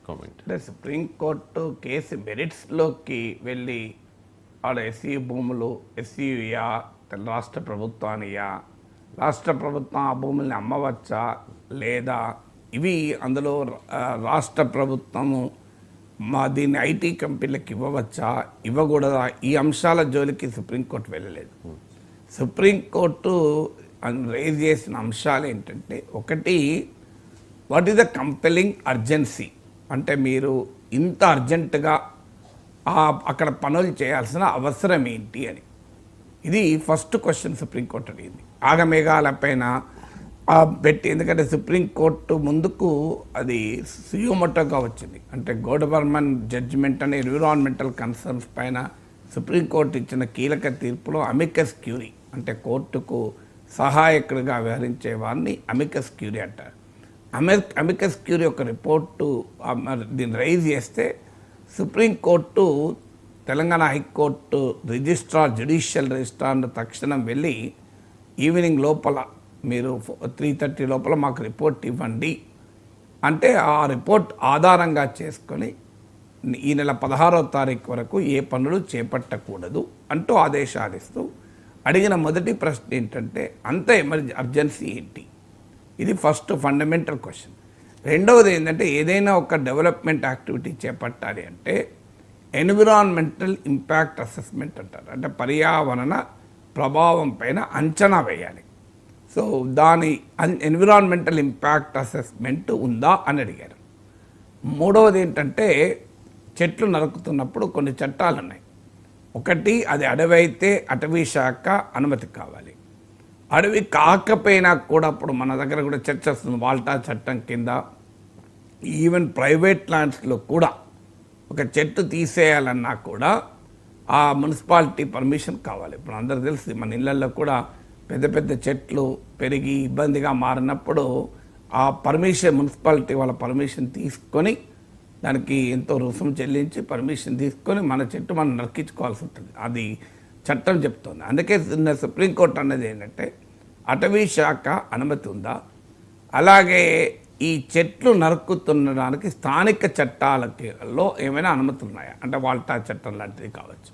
Comment. అంటే supreme court case మెరిట్స్లోకి వెళ్ళి ఆడ ఎస్సీ భూములు ఎస్సీయా రాష్ట్ర ప్రభుత్వానియా, రాష్ట్ర ప్రభుత్వం ఆ భూముల్ని అమ్మవచ్చా లేదా, ఇవి అందులో రాష్ట్ర ప్రభుత్వము దీన్ని ఐటీ కంపెనీలకు ఇవ్వవచ్చా ఇవ్వకూడదా, ఈ అంశాల జోలికి సుప్రీంకోర్టు వెళ్ళలేదు. సుప్రీంకోర్టు రైజ్ చేసిన అంశాలు ఏంటంటే, ఒకటి, what is the compelling urgency, అంటే మీరు ఇంత అర్జెంటుగా అక్కడ పనులు చేయాల్సిన అవసరం ఏంటి అని. ఇది ఫస్ట్ క్వశ్చన్ సుప్రీంకోర్టు అడిగింది. ఆగమేఘాలపైన పెట్టి, ఎందుకంటే సుప్రీంకోర్టు ముందుకు అది సుయోమోటోగా వచ్చింది. అంటే గోడబర్మన్ జడ్జిమెంట్ అనే ఎన్విరాన్మెంటల్ కన్సర్న్స్ పైన సుప్రీంకోర్టు ఇచ్చిన కీలక తీర్పులో అమికస్ క్యూరీ, అంటే కోర్టుకు సహాయకుడిగా వ్యవహరించే వారిని అమికస్ క్యూరీ అంటారు. అమికస్ క్యూరీ ఒక రిపోర్టు దీన్ని రైజ్ చేస్తే supreme court Telangana high court judicial registrar తక్షణం వెళ్ళి ఈవినింగ్ లోపల మీరు 3:30 లోపల మాకు రిపోర్ట్ ఇవ్వండి అంటే, ఆ రిపోర్ట్ ఆధారంగా చేసుకొని ఈ నెల 16వ తారీఖు వరకు ఏ పనులు చేపట్టకూడదు అంటూ ఆదేశాలిస్తూ అడిగిన మొదటి ప్రశ్న ఏంటంటే, అంత అర్జెన్సీ ఏంటి? ఇది ఫస్ట్ ఫండమెంటల్ క్వశ్చన్. రెండవది ఏంటంటే, ఏదైనా ఒక డెవలప్మెంట్ యాక్టివిటీ చేపట్టాలి అంటే ఎన్విరాన్మెంటల్ ఇంపాక్ట్ అసెస్మెంట్ అంటారు. అంటే పర్యావరణ ప్రభావం పైన అంచనా వేయాలి. సో దాని ఎన్విరాన్మెంటల్ ఇంపాక్ట్ అసెస్మెంట్ ఉందా అని అడిగారు. మూడవది ఏంటంటే, చెట్లు నరుకుతున్నప్పుడు కొన్ని చట్టాలు ఉన్నాయి. ఒకటి, అది అడవి అయితే అటవీ శాఖ అనుమతి కావాలి. అడవి కాకపోయినా కూడా అప్పుడు మన దగ్గర కూడా చర్చ వస్తుంది. వాల్టా చట్టం కింద ఈవెన్ ప్రైవేట్ ల్యాండ్స్లో కూడా ఒక చెట్టు తీసేయాలన్నా కూడా ఆ మున్సిపాలిటీ పర్మిషన్ కావాలి. ఇప్పుడు అందరికీ తెలుసు, మన ఇళ్లలో కూడా పెద్ద పెద్ద చెట్లు పెరిగి ఇబ్బందిగా మారినప్పుడు ఆ పర్మిషన్, మున్సిపాలిటీ వాళ్ళ పర్మిషన్ తీసుకొని దానికి ఎంతో రుసుము చెల్లించి పర్మిషన్ తీసుకొని మన చెట్టు మనం నరికించుకోవాల్సి ఉంటుంది. అది చట్టం చెప్తుంది. అందుకే సుప్రీంకోర్టు అన్నది ఏంటంటే, అటవీ శాఖ అనుమతి ఉందా, అలాగే ఈ చెట్లు నరుకుతుండడానికి స్థానిక చట్టాలలో ఏమైనా అనుమతులు ఉన్నాయా, అంటే వాల్టా చట్టం లాంటిది కావచ్చు.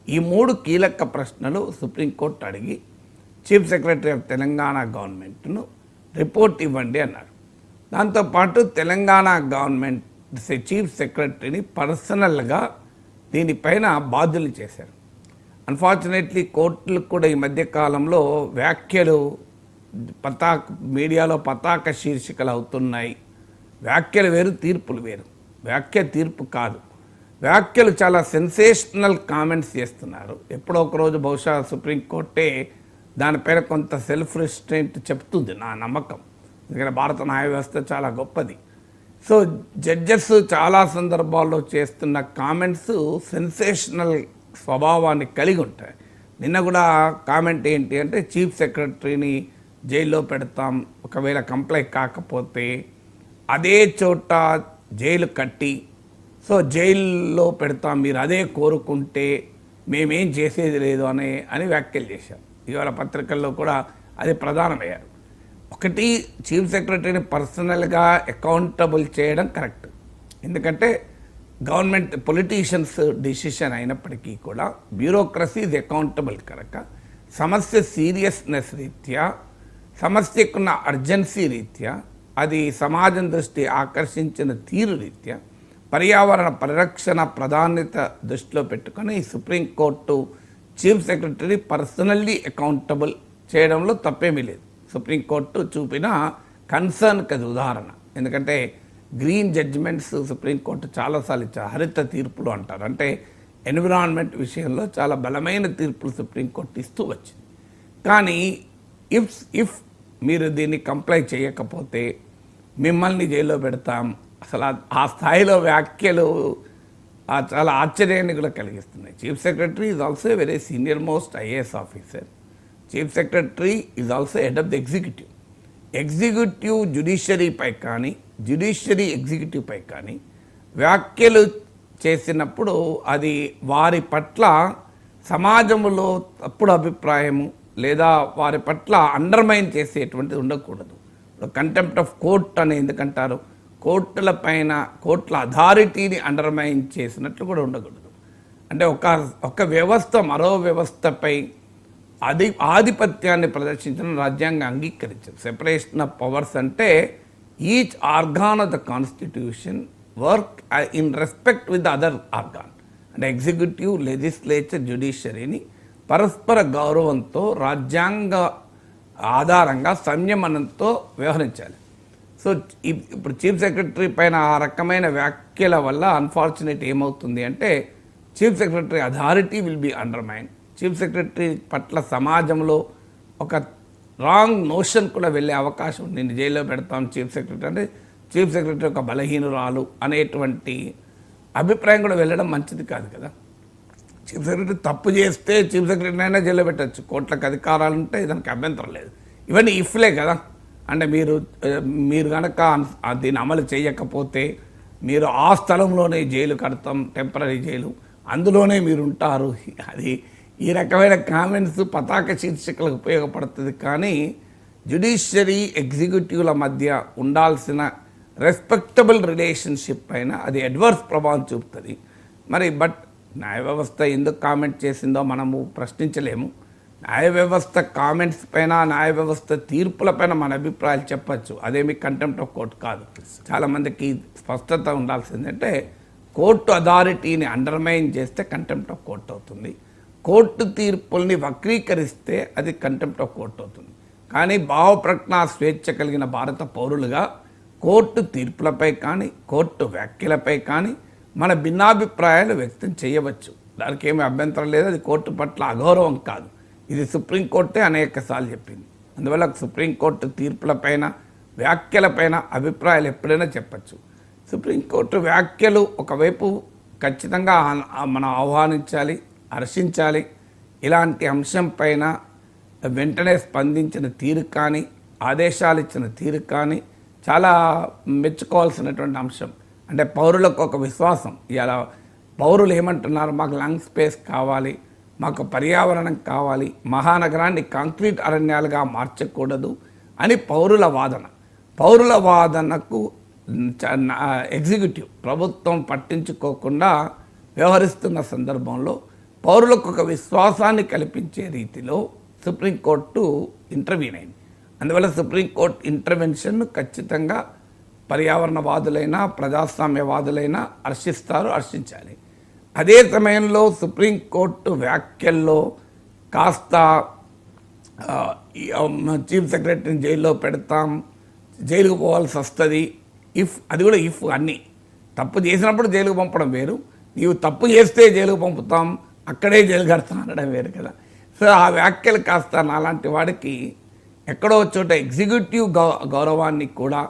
ఈ 3 కీలక ప్రశ్నలు సుప్రీంకోర్టు అడిగి చీఫ్ సెక్రటరీ ఆఫ్ తెలంగాణ గవర్నమెంట్ను రిపోర్ట్ ఇవ్వండి అన్నారు. దాంతోపాటు తెలంగాణ గవర్నమెంట్ చీఫ్ సెక్రటరీని పర్సనల్గా దీనిపైన బాధ్యులు చేశారు. అన్ఫార్చునేట్లీ కోర్టులకు కూడా ఈ మధ్యకాలంలో వ్యాఖ్యలు మీడియాలో పతాక శీర్షికలు అవుతున్నాయి. వ్యాఖ్యలు వేరు, తీర్పులు వేరు. వ్యాఖ్య తీర్పు కాదు. వ్యాఖ్యలు చాలా సెన్సేషనల్ కామెంట్స్ చేస్తున్నారు. ఎప్పుడో ఒకరోజు బహుశా సుప్రీంకోర్టే దానిపైన కొంత సెల్ఫ్ రెస్ట్రెయింట్ చెప్తుంది, నా నమ్మకం. ఎందుకంటే భారత న్యాయ వ్యవస్థ చాలా గొప్పది. సో జడ్జెస్ చాలా సందర్భాల్లో చేస్తున్న కామెంట్స్ సెన్సేషనల్ స్వభావాన్ని కలిగి ఉంటాయి. నిన్న కూడా కామెంట్ ఏంటి అంటే, చీఫ్ సెక్రటరీని జైల్లో పెడతాం, ఒకవేళ కంప్లైంట్ కాకపోతే అదే చోట జైలు కట్టి, సో జైల్లో పెడతాం, మీరు అదే కోరుకుంటే మేమేం చేసేది లేదు అని వ్యాఖ్యలు చేశారు. ఇవాళ పత్రికల్లో కూడా అది ప్రధానమయ్యారు. ఒకటి, చీఫ్ సెక్రటరీని పర్సనల్గా అకౌంటబుల్ చేయడం కరెక్ట్. ఎందుకంటే గవర్నమెంట్ పొలిటీషియన్స్ డిసిషన్ అయినప్పటికీ కూడా బ్యూరోక్రసీ ఇది అకౌంటబుల్ కనుక సమస్య సీరియస్నెస్ రీత్యా, సమస్యకున్న అర్జెన్సీ రీత్యా, అది సమాజం దృష్టి ఆకర్షించిన తీరు రీత్యా, పర్యావరణ పరిరక్షణ ప్రాధాన్యత దృష్టిలో పెట్టుకొని supreme court chief secretary personally accountable చేయడంలో తప్పేమీ లేదు. సుప్రీంకోర్టు చూపిన కన్సర్న్కి అది ఉదాహరణ. ఎందుకంటే గ్రీన్ జడ్జిమెంట్స్ సుప్రీంకోర్టు చాలాసార్లు ఇచ్చారు, హరిత తీర్పులు అంటారు. అంటే ఎన్విరాన్మెంట్ విషయంలో చాలా బలమైన తీర్పులు సుప్రీంకోర్టు ఇస్తూ వచ్చింది. కానీ ఇఫ్ మీరు దీన్ని కంప్లై చేయకపోతే మిమ్మల్ని జైల్లో పెడతాం, అసలు ఆ స్థాయిలో వ్యాఖ్యలు చాలా ఆశ్చర్యాన్ని కూడా కలిగిస్తున్నాయి. Chief secretary is also a very senior most IAS officer. Chief secretary is also head of the executive. Executive జ్యుడిషియరీపై కానీ, జ్యుడిషియరీ ఎగ్జిక్యూటివ్పై కానీ వ్యాఖ్యలు చేసినప్పుడు అది వారి పట్ల సమాజంలో తప్పుడు అభిప్రాయము లేదా వారి పట్ల అండర్మైన్ చేసేటువంటిది ఉండకూడదు. కంటెంప్ట్ ఆఫ్ కోర్ట్ అని ఎందుకంటారు? కోర్టుల పైన కోర్టుల అథారిటీని అండర్మైన్ చేసినట్లు కూడా ఉండకూడదు. అంటే ఒక వ్యవస్థ మరో వ్యవస్థపై ఆధిపత్యాన్ని ప్రదర్శించడం రాజ్యాంగం అంగీకరించదు. సెపరేషన్ ఆఫ్ పవర్స్ అంటే each organ of the constitution work in respect with the other organ. అంటే ఎగ్జిక్యూటివ్, లెజిస్లేచర్, జ్యుడిషియరీని పరస్పర గౌరవంతో రాజ్యాంగ ఆధారంగా సంయమనంతో వ్యవహరించాలి. సో ఇప్పుడు చీఫ్ సెక్రటరీ పైన ఆ రకమైన వ్యాఖ్యల వల్ల అన్ఫార్చునేట్ ఏమవుతుంది అంటే chief secretary authority will be undermine. Chief secretary పట్ల సమాజంలో ఒక రాంగ్ నోషన్ కూడా వెళ్ళే అవకాశం ఉంది. నేను జైల్లో పెడతాం చీఫ్ సెక్రటరీ అంటే చీఫ్ సెక్రటరీ ఒక బలహీనురాలు అనేటువంటి అభిప్రాయం కూడా వెళ్ళడం మంచిది కాదు కదా. చీఫ్ సెక్రటరీ తప్పు చేస్తే చీఫ్ సెక్రటరీ అయినా జైల్లో పెట్టచ్చు, కోర్టులకు అధికారాలు ఉంటే దానికి అభ్యంతరం లేదు. ఇవన్నీ ఇఫ్లే కదా. అంటే మీరు కనుక దీన్ని అమలు చేయకపోతే మీరు ఆ స్థలంలోనే జైలు కడతాం, టెంపరీ జైలు, అందులోనే మీరు ఉంటారు. అది ఈ రకమైన కామెంట్స్ పతాక శీర్షికలకు ఉపయోగపడుతుంది. కానీ జ్యుడిషియరీ ఎగ్జిక్యూటివ్ల మధ్య ఉండాల్సిన రెస్పెక్టబుల్ రిలేషన్షిప్ పైన అది అడ్వర్స్ ప్రభావం చూపుతుంది. మరి న్యాయ వ్యవస్థ ఎందుకు కామెంట్ చేసిందో మనము ప్రశ్నించలేము. న్యాయ వ్యవస్థ కామెంట్స్ పైన, న్యాయ వ్యవస్థ తీర్పులపైన మన అభిప్రాయాలు చెప్పచ్చు. అదేమి కంటెంప్ట్ ఆఫ్ కోర్టు కాదు. చాలామందికి స్పష్టత ఉండాల్సిందంటే కోర్టు అథారిటీని అండర్మైన్ చేస్తే కంటెంప్ట్ ఆఫ్ కోర్టు అవుతుంది. కోర్టు తీర్పుల్ని వక్రీకరిస్తే అది కంటెంప్ట్ ఆఫ్ కోర్టు అవుతుంది. కానీ భావప్రజ్ఞా స్వేచ్ఛ కలిగిన భారత పౌరులుగా కోర్టు తీర్పులపై కానీ, కోర్టు వ్యాఖ్యలపై కానీ మన భిన్నాభిప్రాయాలు వ్యక్తం చేయవచ్చు. దానికి ఏమీ అభ్యంతరం లేదు. అది కోర్టు పట్ల అగౌరవం కాదు. ఇది సుప్రీంకోర్టే అనేక సార్లు చెప్పింది. అందువల్ల సుప్రీంకోర్టు తీర్పులపైన, వ్యాఖ్యలపైన అభిప్రాయాలు ఎప్పుడైనా చెప్పచ్చు. సుప్రీంకోర్టు వ్యాఖ్యలు ఒకవైపు ఖచ్చితంగా మనం ఆహ్వానించాలి, హర్షించాలి. ఇలాంటి అంశం పైన వెంటనే స్పందించిన తీరు కానీ, ఆదేశాలు ఇచ్చిన తీరు కానీ చాలా మెచ్చుకోవాల్సినటువంటి అంశం. అంటే పౌరులకు ఒక విశ్వాసం. ఇలా పౌరులు ఏమంటున్నారు, మాకు లంగ్ స్పేస్ కావాలి, మాకు పర్యావరణం కావాలి, మహానగరాన్ని కాంక్రీట్ అరణ్యాలుగా మార్చకూడదు అని పౌరుల వాదన. పౌరుల వాదనకు ఎగ్జిక్యూటివ్ ప్రభుత్వం పట్టించుకోకుండా వ్యవహరిస్తున్న సందర్భంలో పౌరులకు ఒక విశ్వాసాన్ని కల్పించే రీతిలో సుప్రీంకోర్టు ఇంటర్వ్యూన్ అయింది. అందువల్ల సుప్రీంకోర్టు ఇంటర్వెన్షన్ను ఖచ్చితంగా పర్యావరణవాదులైనా, ప్రజాస్వామ్యవాదులైనా హర్షించాలి. అదే సమయంలో సుప్రీంకోర్టు వ్యాఖ్యల్లో కాస్త చీఫ్ సెక్రటరీని జైల్లో పెడతాం, జైలుకు పోవాల్సి వస్తుంది, అది కూడా అన్నీ తప్పు చేసినప్పుడు జైలుకు పంపడం వేరు, నీవు తప్పు చేస్తే జైలుకు పంపుతాం, అక్కడే జైలు కడతాం అనడం వేరు కదా. సో ఆ వ్యాఖ్యలు కాస్త నాలాంటి వాడికి ఎక్కడో చోట ఎగ్జిక్యూటివ్ గౌరవాన్ని కూడా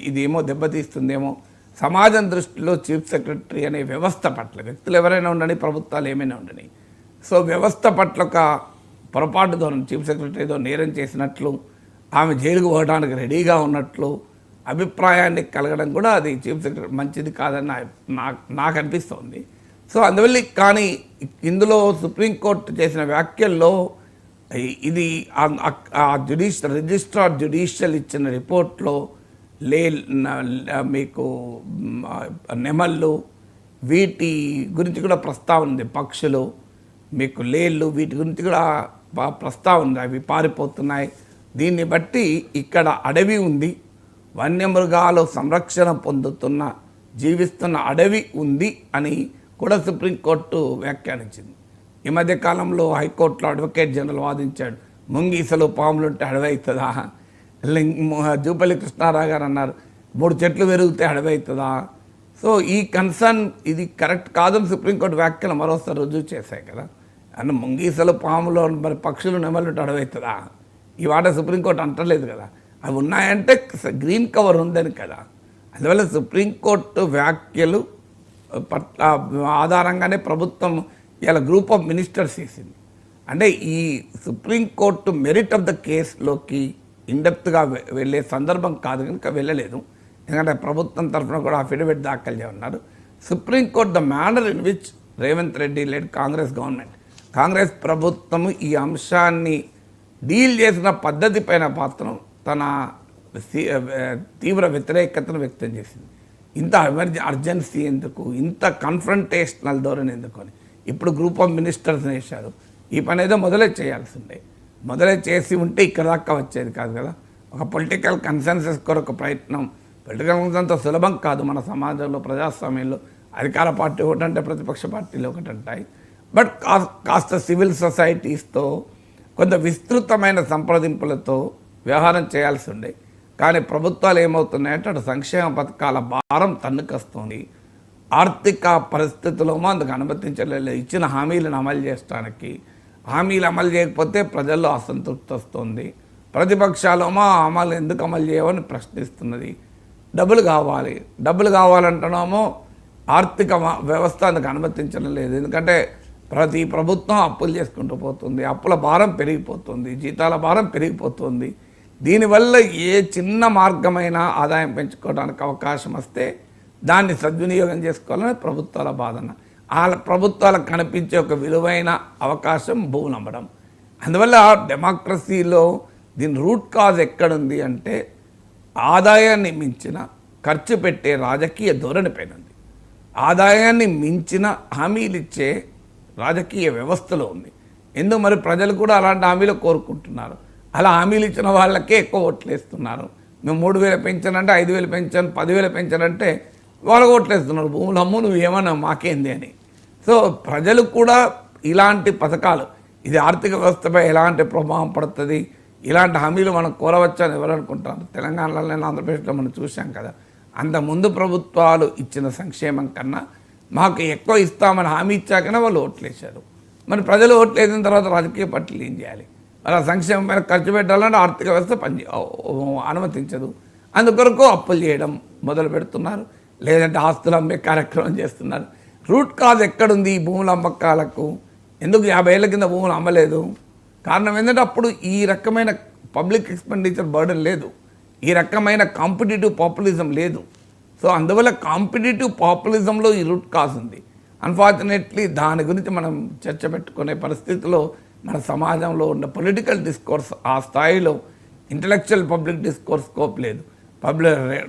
ఇదేమో దెబ్బతీస్తుందేమో. సమాజం దృష్టిలో చీఫ్ సెక్రటరీ అనే వ్యవస్థ పట్ల, వ్యక్తులు ఎవరైనా ఉండని, ప్రభుత్వాలు ఏమైనా ఉండని, సో వ్యవస్థ పట్ల ఒక పొరపాటు ధోరణి, చీఫ్ సెక్రటరీ ఏదో నేరం చేసినట్లు, ఆమె జైలుకు పోవడానికి రెడీగా ఉన్నట్లు అభిప్రాయాన్ని కలగడం కూడా అది చీఫ్ సెక్రటరీ మంచిది కాదని నాకు అనిపిస్తోంది. సో అందువల్ల కానీ ఇందులో సుప్రీంకోర్టు చేసిన వ్యాఖ్యల్లో ఇది రిజిస్ట్రార్ జ్యుడిషియల్ ఇచ్చిన రిపోర్ట్లో మీకు నెమళ్ళు వీటి గురించి కూడా ప్రస్తావన ఉంది, పక్షులు మీకు లేళ్ళు వీటి గురించి కూడా ప్రస్తావన ఉంది, అవి పారిపోతున్నాయి. దీన్ని బట్టి ఇక్కడ అడవి ఉంది, వన్యమృగాలు సంరక్షణ పొందుతున్న జీవిస్తున్న అడవి ఉంది అని కూడా సుప్రీంకోర్టు వ్యాఖ్యానించింది. ఈ మధ్య కాలంలో హైకోర్టులో అడ్వకేట్ జనరల్ వాదించాడు, ముంగీసలు పాములుంటే అడవి అవుతుందా. జూపల్లి కృష్ణారావు గారు అన్నారు 3 చెట్లు పెరిగితే అడవి అవుతుందా. సో ఈ కన్సర్న్ ఇది కరెక్ట్ కాదని సుప్రీంకోర్టు వ్యాఖ్యలు మరోసారి రుజువు చేశాయి కదా. అన్న ముంగీసలు పాములు మరి పక్షులు నెమలుంటే అడవి అవుతుందా, ఈ వాట సుప్రీంకోర్టు అంటలేదు కదా. అవి ఉన్నాయంటే గ్రీన్ కవర్ ఉందని కదా. అందువల్ల సుప్రీంకోర్టు వ్యాఖ్యలు పట్ల ఆధారంగానే ప్రభుత్వం ఇలా గ్రూప్ ఆఫ్ మినిస్టర్స్ చేసింది. అంటే ఈ సుప్రీంకోర్టు మెరిట్ ఆఫ్ ద కేసులోకి ఇన్డెప్త్గా వెళ్ళే సందర్భం కాదు కనుక వెళ్ళలేదు. ఎందుకంటే ప్రభుత్వం తరఫున కూడా అఫిడవిట్ దాఖలు చేయన్నారు. Supreme court the manner in which Revanth Reddy led Congress ప్రభుత్వము ఈ అంశాన్ని డీల్ చేసిన పద్ధతి పైన మాత్రం తన తీవ్ర వ్యతిరేకతను వ్యక్తం చేసింది. ఇంత అర్జెన్సీ ఎందుకు, ఇంత కన్ఫ్రంటేషనల్ ధోరణి ఎందుకు అని ఇప్పుడు గ్రూప్ ఆఫ్ మినిస్టర్స్ని వేశారు. ఈ పని ఏదో మొదలే చేయాల్సిందే. మొదలే చేసి ఉంటే ఇక్కడ దాకా వచ్చేది కాదు కదా. ఒక పొలిటికల్ కన్సెన్సస్ కొరకు ప్రయత్నం, పొలిటికల్ కన్సెన్స్ సులభం కాదు మన సమాజంలో, ప్రజాస్వామ్యంలో. అధికార పార్టీ ఒకటంటే ప్రతిపక్ష పార్టీలు ఒకటంటాయి. బట్ కాస్త సివిల్ సొసైటీస్తో కొంత విస్తృతమైన సంప్రదింపులతో వ్యవహారం చేయాల్సి ఉండే. కానీ ప్రభుత్వాలు ఏమవుతున్నాయంటే అటు సంక్షేమ పథకాల భారం తన్నుకొస్తుంది, ఆర్థిక పరిస్థితులేమో అందుకు అనుమతించలేదు. ఇచ్చిన హామీలను అమలు చేయడానికి, హామీలు అమలు చేయకపోతే ప్రజల్లో అసంతృప్తి వస్తుంది. ప్రతిపక్షాలేమో అమలు ఎందుకు అమలు చేయవని ప్రశ్నిస్తున్నది. డబ్బులు కావాలంటున్నామో ఆర్థిక వ్యవస్థ అందుకు అనుమతించడం లేదు. ఎందుకంటే ప్రతి ప్రభుత్వం అప్పులు చేసుకుంటూ పోతుంది, అప్పుల భారం పెరిగిపోతుంది, జీతాల భారం పెరిగిపోతుంది. దీనివల్ల ఏ చిన్న మార్గమైన ఆదాయం పెంచుకోవడానికి అవకాశం వస్తే దాన్ని సద్వినియోగం చేసుకోవాలని ప్రభుత్వాల బాధన. ఆ ప్రభుత్వాలకు కనిపించే ఒక విలువైన అవకాశం భూములు అమ్మడం. అందువల్ల డెమోక్రసీలో దీని రూట్ కాజ్ ఎక్కడుంది అంటే ఆదాయాన్ని మించిన ఖర్చు పెట్టే రాజకీయ ధోరణి పైన ఉంది. ఆదాయాన్ని మించిన హామీలు ఇచ్చే రాజకీయ వ్యవస్థలో ఉంది. ఎందుకు మరి ప్రజలు కూడా అలాంటి హామీలు కోరుకుంటున్నారు. అలా హామీలు ఇచ్చిన వాళ్ళకే ఎక్కువ ఓట్లు వేస్తున్నారు. మేము 3,000 పెంచానంటే 5,000 పెంచాను, 10,000 పెంచానంటే వాళ్ళకు ఓట్లు వేస్తున్నారు. భూములు అమ్ము నువ్వు ఏమన్నా మాకేంది అని. సో ప్రజలు కూడా ఇలాంటి పథకాలు, ఇది ఆర్థిక వ్యవస్థపై ఎలాంటి ప్రభావం పడుతుంది, ఇలాంటి హామీలు మనం కోరవచ్చని ఎవరు అనుకుంటారు. తెలంగాణలో, ఆంధ్రప్రదేశ్లో మనం చూసాం కదా. అంతకుముందు ప్రభుత్వాలు ఇచ్చిన సంక్షేమం కన్నా మాకు ఎక్కువ ఇస్తామని హామీ ఇచ్చాకనే వాళ్ళు ఓట్లేశారు. మరి ప్రజలు ఓట్లు వేసిన తర్వాత రాజకీయ పార్టీలు ఏం చేయాలి? అలా సంక్షేమం మీద ఖర్చు పెట్టాలంటే ఆర్థిక వ్యవస్థ అనుమతించదు. అందుకొరకు అప్పులు చేయడం మొదలు పెడుతున్నారు, లేదంటే ఆస్తులు అమ్మే కార్యక్రమం చేస్తున్నారు. రూట్ కాజ్ ఎక్కడుంది ఈ భూముల అమ్మకాలకు? ఎందుకు 50 ఏళ్ల కింద భూములు అమ్మలేదు? కారణం ఏంటంటే అప్పుడు ఈ రకమైన పబ్లిక్ ఎక్స్పెండిచర్ బర్డెన్ లేదు, ఈ రకమైన కాంపిటేటివ్ పాపులిజం లేదు. సో అందువల్ల కాంపిటేటివ్ పాపులిజంలో ఈ రూట్ కాజ్ ఉంది. అన్ఫార్చునేట్లీ దాని గురించి మనం చర్చ పెట్టుకునే పరిస్థితిలో మన సమాజంలో ఉన్న పొలిటికల్ డిస్కోర్స్ ఆ స్థాయిలో, ఇంటలెక్చువల్ పబ్లిక్ డిస్కోర్స్ స్కోప్ లేదు.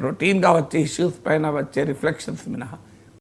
రొటీన్గా వచ్చే ఇష్యూస్ పైన వచ్చే రిఫ్లెక్షన్స్ మినహా